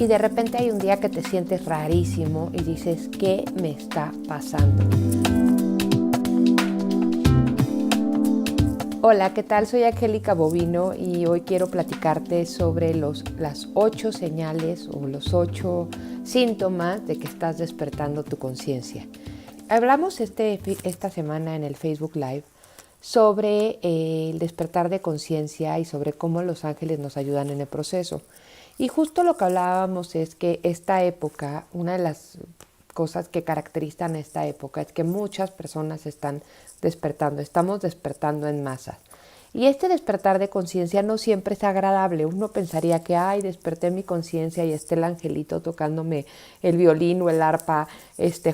y de repente hay un día que te sientes rarísimo y dices, ¿qué me está pasando? Hola, ¿qué tal? Soy Angélica Bovino y hoy quiero platicarte sobre las 8 señales o los 8 síntomas de que estás despertando tu conciencia. Hablamos esta semana en el Facebook Live sobre el despertar de conciencia y sobre cómo los ángeles nos ayudan en el proceso. Y justo lo que hablábamos es que esta época, una de las cosas que caracterizan esta época es que muchas personas están despertando, estamos despertando en masa. Y este despertar de conciencia no siempre es agradable. Uno pensaría que, ay, desperté mi conciencia y está el angelito tocándome el violín o el arpa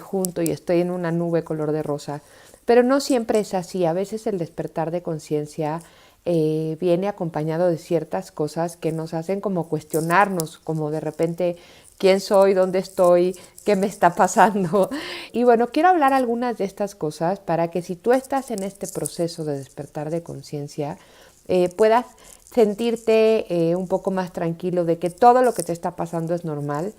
junto y estoy en una nube color de rosa. Pero no siempre es así. A veces el despertar de conciencia viene acompañado de ciertas cosas que nos hacen como cuestionarnos, como de repente, ¿quién soy? ¿Dónde estoy? ¿Qué me está pasando? Y bueno, quiero hablar algunas de estas cosas para que si tú estás en este proceso de despertar de conciencia, puedas sentirte un poco más tranquilo de que todo lo que te está pasando es normal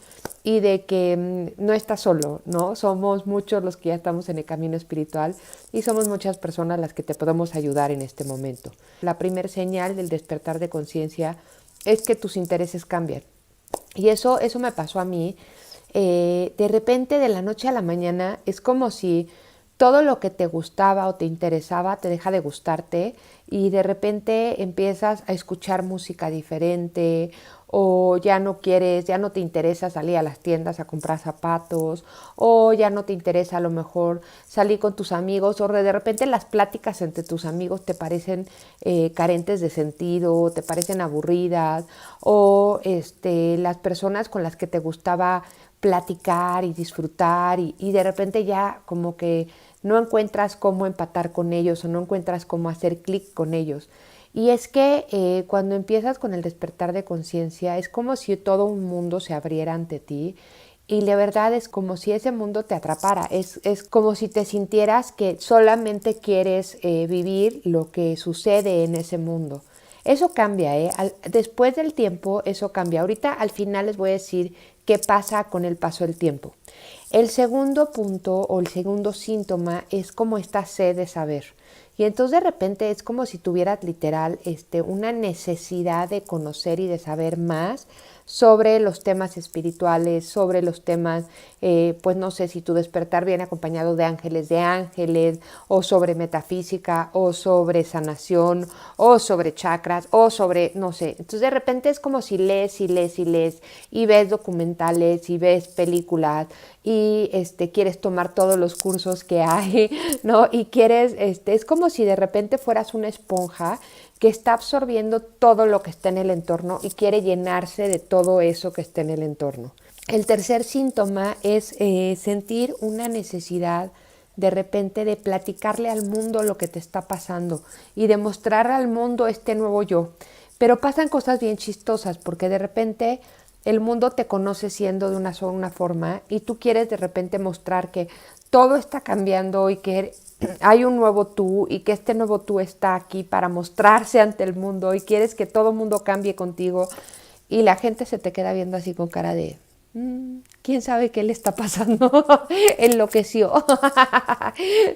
y de que no estás solo, ¿no? Somos muchos los que ya estamos en el camino espiritual y somos muchas personas las que te podemos ayudar en este momento. La primera señal del despertar de conciencia es que tus intereses cambian. Y eso me pasó a mí. De repente, de la noche a la mañana, es como si todo lo que te gustaba o te interesaba te deja de gustarte y de repente empiezas a escuchar música diferente o ya no te interesa salir a las tiendas a comprar zapatos o ya no te interesa a lo mejor salir con tus amigos o de repente las pláticas entre tus amigos te parecen carentes de sentido, te parecen aburridas o las personas con las que te gustaba platicar y disfrutar y de repente ya como que no encuentras cómo empatar con ellos o no encuentras cómo hacer clic con ellos. Y es que cuando empiezas con el despertar de conciencia es como si todo un mundo se abriera ante ti y la verdad es como si ese mundo te atrapara, es como si te sintieras que solamente quieres vivir lo que sucede en ese mundo. Eso cambia, después del tiempo eso cambia. Ahorita al final les voy a decir qué pasa con el paso del tiempo. El segundo punto o el segundo síntoma es como esta sed de saber. Y entonces de repente es como si tuvieras literal una necesidad de conocer y de saber más sobre los temas espirituales, sobre los temas, pues no sé si tu despertar viene acompañado de ángeles, o sobre metafísica, o sobre sanación, o sobre chakras, o sobre, no sé. Entonces de repente es como si lees y lees y lees, y ves documentales, y ves películas, y quieres tomar todos los cursos que hay, ¿no? Y quieres, es como si de repente fueras una esponja que está absorbiendo todo lo que está en el entorno y quiere llenarse de todo eso que está en el entorno. El tercer síntoma es sentir una necesidad de repente de platicarle al mundo lo que te está pasando y de mostrar al mundo este nuevo yo. Pero pasan cosas bien chistosas porque de repente el mundo te conoce siendo de una sola forma y tú quieres de repente mostrar que todo está cambiando y que hay un nuevo tú y que este nuevo tú está aquí para mostrarse ante el mundo y quieres que todo el mundo cambie contigo y la gente se te queda viendo así con cara de ¿quién sabe qué le está pasando? Enloqueció.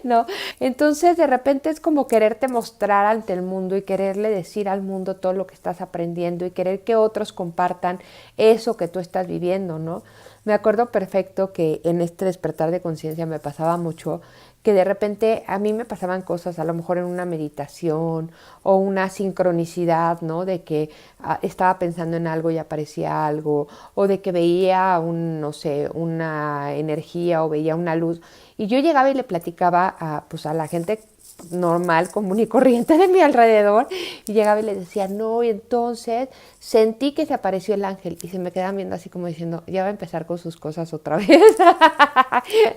¿No? Entonces de repente es como quererte mostrar ante el mundo y quererle decir al mundo todo lo que estás aprendiendo y querer que otros compartan eso que tú estás viviendo, ¿no? Me acuerdo perfecto que en este despertar de conciencia me pasaba mucho que de repente a mí me pasaban cosas, a lo mejor en una meditación o una sincronicidad, ¿no? De que estaba pensando en algo y aparecía algo, o de que veía no sé, una energía o veía una luz. Y yo llegaba y le platicaba pues a la gente normal, común y corriente de mi alrededor, y llegaba y les decía, no, y entonces sentí que se apareció el ángel, y se me quedaban viendo así como diciendo, ya va a empezar con sus cosas otra vez,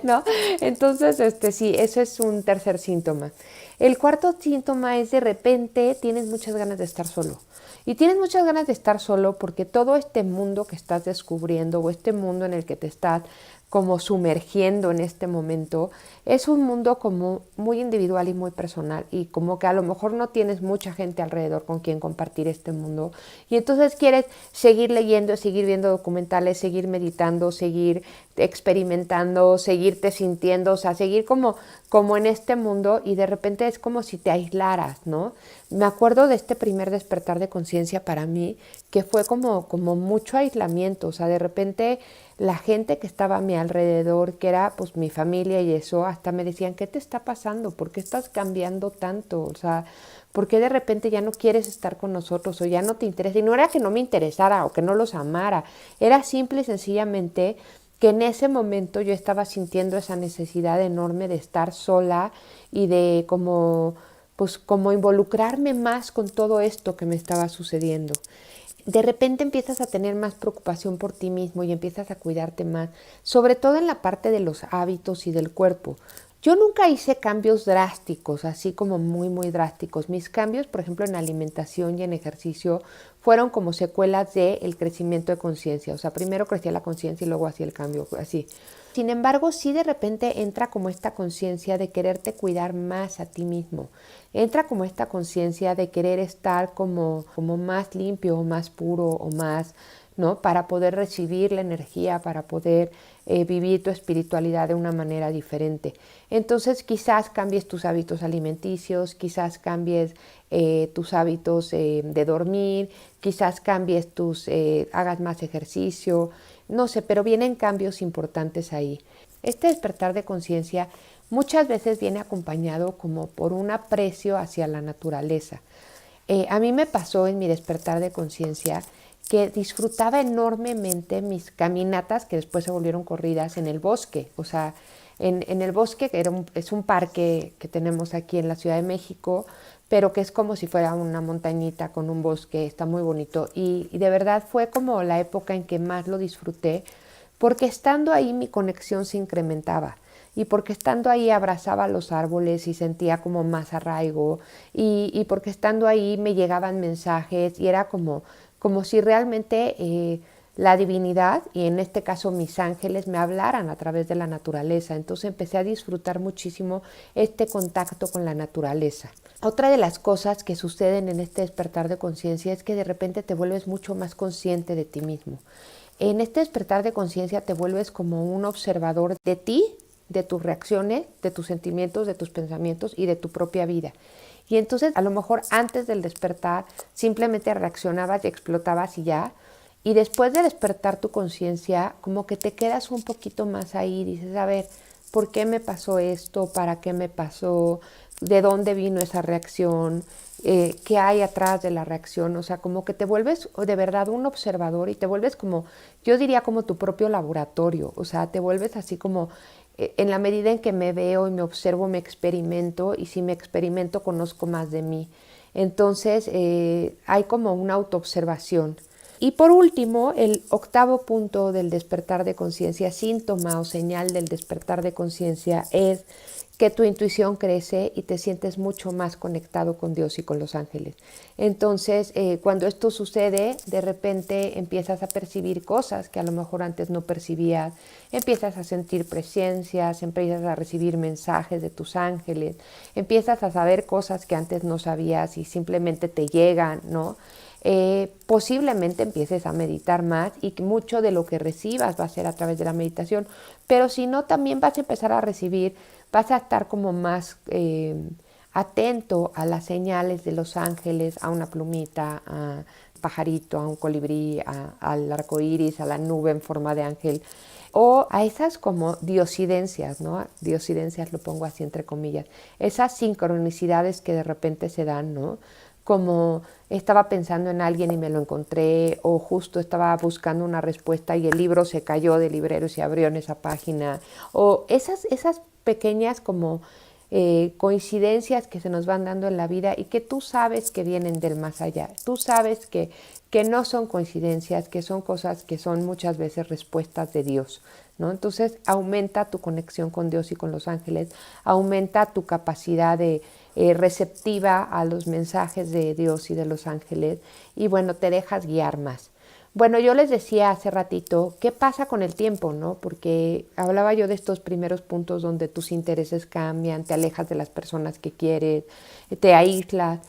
¿no? Entonces, sí, eso es un tercer síntoma. El cuarto síntoma es de repente tienes muchas ganas de estar solo. Y tienes muchas ganas de estar solo porque todo este mundo que estás descubriendo o este mundo en el que te estás como sumergiendo en este momento, es un mundo como muy individual y muy personal, y como que a lo mejor no tienes mucha gente alrededor con quien compartir este mundo, y entonces quieres seguir leyendo, seguir viendo documentales, seguir meditando, seguir experimentando, seguirte sintiendo, o sea, seguir como en este mundo, y de repente es como si te aislaras, ¿no? Me acuerdo de este primer despertar de conciencia para mí, que fue como mucho aislamiento, o sea, de repente la gente que estaba a mi alrededor, que era pues mi familia y eso, hasta me decían, ¿qué te está pasando? ¿Por qué estás cambiando tanto? O sea, ¿por qué de repente ya no quieres estar con nosotros o ya no te interesa? Y no era que no me interesara o que no los amara, era simple y sencillamente que en ese momento yo estaba sintiendo esa necesidad enorme de estar sola y de pues como involucrarme más con todo esto que me estaba sucediendo. De repente empiezas a tener más preocupación por ti mismo y empiezas a cuidarte más, sobre todo en la parte de los hábitos y del cuerpo. Yo nunca hice cambios drásticos, así como muy, muy drásticos. Mis cambios, por ejemplo, en alimentación y en ejercicio, fueron como secuelas del crecimiento de conciencia. O sea, primero crecía la conciencia y luego hacía el cambio, así. Sin embargo, sí de repente entra como esta conciencia de quererte cuidar más a ti mismo. Entra como esta conciencia de querer estar como más limpio o más puro o más, ¿no? Para poder recibir la energía, para poder vivir tu espiritualidad de una manera diferente. Entonces quizás cambies tus hábitos alimenticios, quizás cambies tus hábitos de dormir, quizás cambies hagas más ejercicio, no sé, pero vienen cambios importantes ahí. Este despertar de conciencia muchas veces viene acompañado como por un aprecio hacia la naturaleza. A mí me pasó en mi despertar de conciencia que disfrutaba enormemente mis caminatas, que después se volvieron corridas en el bosque. O sea, en el bosque, que es un parque que tenemos aquí en la Ciudad de México, pero que es como si fuera una montañita con un bosque, está muy bonito. Y de verdad fue como la época en que más lo disfruté, porque estando ahí mi conexión se incrementaba. Y porque estando ahí abrazaba los árboles y sentía como más arraigo, y porque estando ahí me llegaban mensajes y era como si realmente la divinidad, y en este caso mis ángeles, me hablaran a través de la naturaleza. Entonces empecé a disfrutar muchísimo este contacto con la naturaleza. Otra de las cosas que suceden en este despertar de conciencia es que de repente te vuelves mucho más consciente de ti mismo. En este despertar de conciencia te vuelves como un observador de ti, de tus reacciones, de tus sentimientos, de tus pensamientos y de tu propia vida. Y entonces a lo mejor antes del despertar simplemente reaccionabas y explotabas y ya. Y después de despertar tu conciencia, como que te quedas un poquito más ahí, dices, a ver, ¿por qué me pasó esto? ¿Para qué me pasó? ¿De dónde vino esa reacción? ¿Qué hay atrás de la reacción? O sea, como que te vuelves de verdad un observador y te vuelves como, yo diría como tu propio laboratorio. O sea, te vuelves así como, en la medida en que me veo y me observo, me experimento, y si me experimento conozco más de mí. Entonces hay como una autoobservación. Y por último, el octavo punto del despertar de conciencia, síntoma o señal del despertar de conciencia, es que tu intuición crece y te sientes mucho más conectado con Dios y con los ángeles. Entonces, cuando esto sucede, de repente empiezas a percibir cosas que a lo mejor antes no percibías, empiezas a sentir presencias, empiezas a recibir mensajes de tus ángeles, empiezas a saber cosas que antes no sabías y simplemente te llegan, ¿no? Posiblemente empieces a meditar más y que mucho de lo que recibas va a ser a través de la meditación, pero si no, también vas a empezar a recibir, vas a estar como más atento a las señales de los ángeles, a una plumita, a un pajarito, a un colibrí, al arco iris, a la nube en forma de ángel, o a esas como diosidencias, ¿no? Diosidencias lo pongo así entre comillas, esas sincronicidades que de repente se dan, ¿no? Como estaba pensando en alguien y me lo encontré, o justo estaba buscando una respuesta y el libro se cayó del librero y se abrió en esa página, o esas pequeñas como coincidencias que se nos van dando en la vida y que tú sabes que vienen del más allá. Tú sabes que no son coincidencias, que son cosas que son muchas veces respuestas de Dios, ¿no? Entonces aumenta tu conexión con Dios y con los ángeles, aumenta tu capacidad de receptiva a los mensajes de Dios y de los ángeles, y bueno, te dejas guiar más. Bueno, yo les decía hace ratito, ¿qué pasa con el tiempo, no? Porque hablaba yo de estos primeros puntos donde tus intereses cambian, te alejas de las personas que quieres, te aíslas.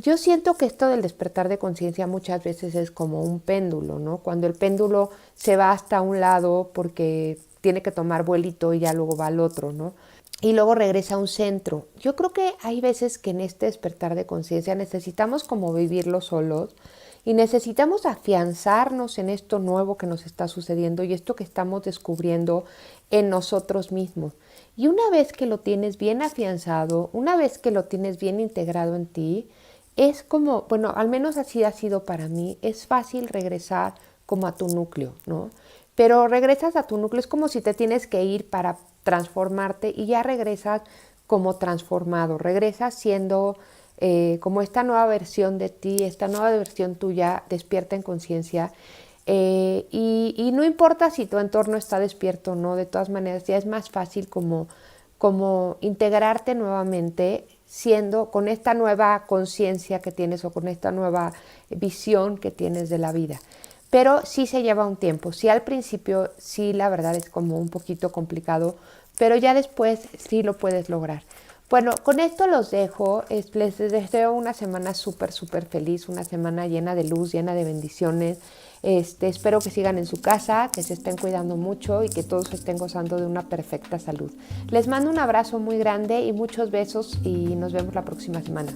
Yo siento que esto del despertar de conciencia muchas veces es como un péndulo, ¿no? Cuando el péndulo se va hasta un lado porque tiene que tomar vuelito y ya luego va al otro, ¿no? Y luego regresa a un centro. Yo creo que hay veces que en este despertar de conciencia necesitamos como vivirlo solos y necesitamos afianzarnos en esto nuevo que nos está sucediendo y esto que estamos descubriendo en nosotros mismos. Y una vez que lo tienes bien afianzado, una vez que lo tienes bien integrado en ti, es como, bueno, al menos así ha sido para mí, es fácil regresar como a tu núcleo, ¿no? Pero regresas a tu núcleo, es como si te tienes que ir para transformarte y ya regresas como transformado, regresas siendo como esta nueva versión de ti, esta nueva versión tuya despierta en conciencia. Y no importa si tu entorno está despierto o no, de todas maneras ya es más fácil como integrarte nuevamente siendo con esta nueva conciencia que tienes o con esta nueva visión que tienes de la vida. Pero sí se lleva un tiempo, sí al principio sí la verdad es como un poquito complicado, pero ya después sí lo puedes lograr. Bueno, con esto los dejo, les deseo una semana súper, súper feliz, una semana llena de luz, llena de bendiciones. Espero que sigan en su casa, que se estén cuidando mucho y que todos estén gozando de una perfecta salud. Les mando un abrazo muy grande y muchos besos y nos vemos la próxima semana.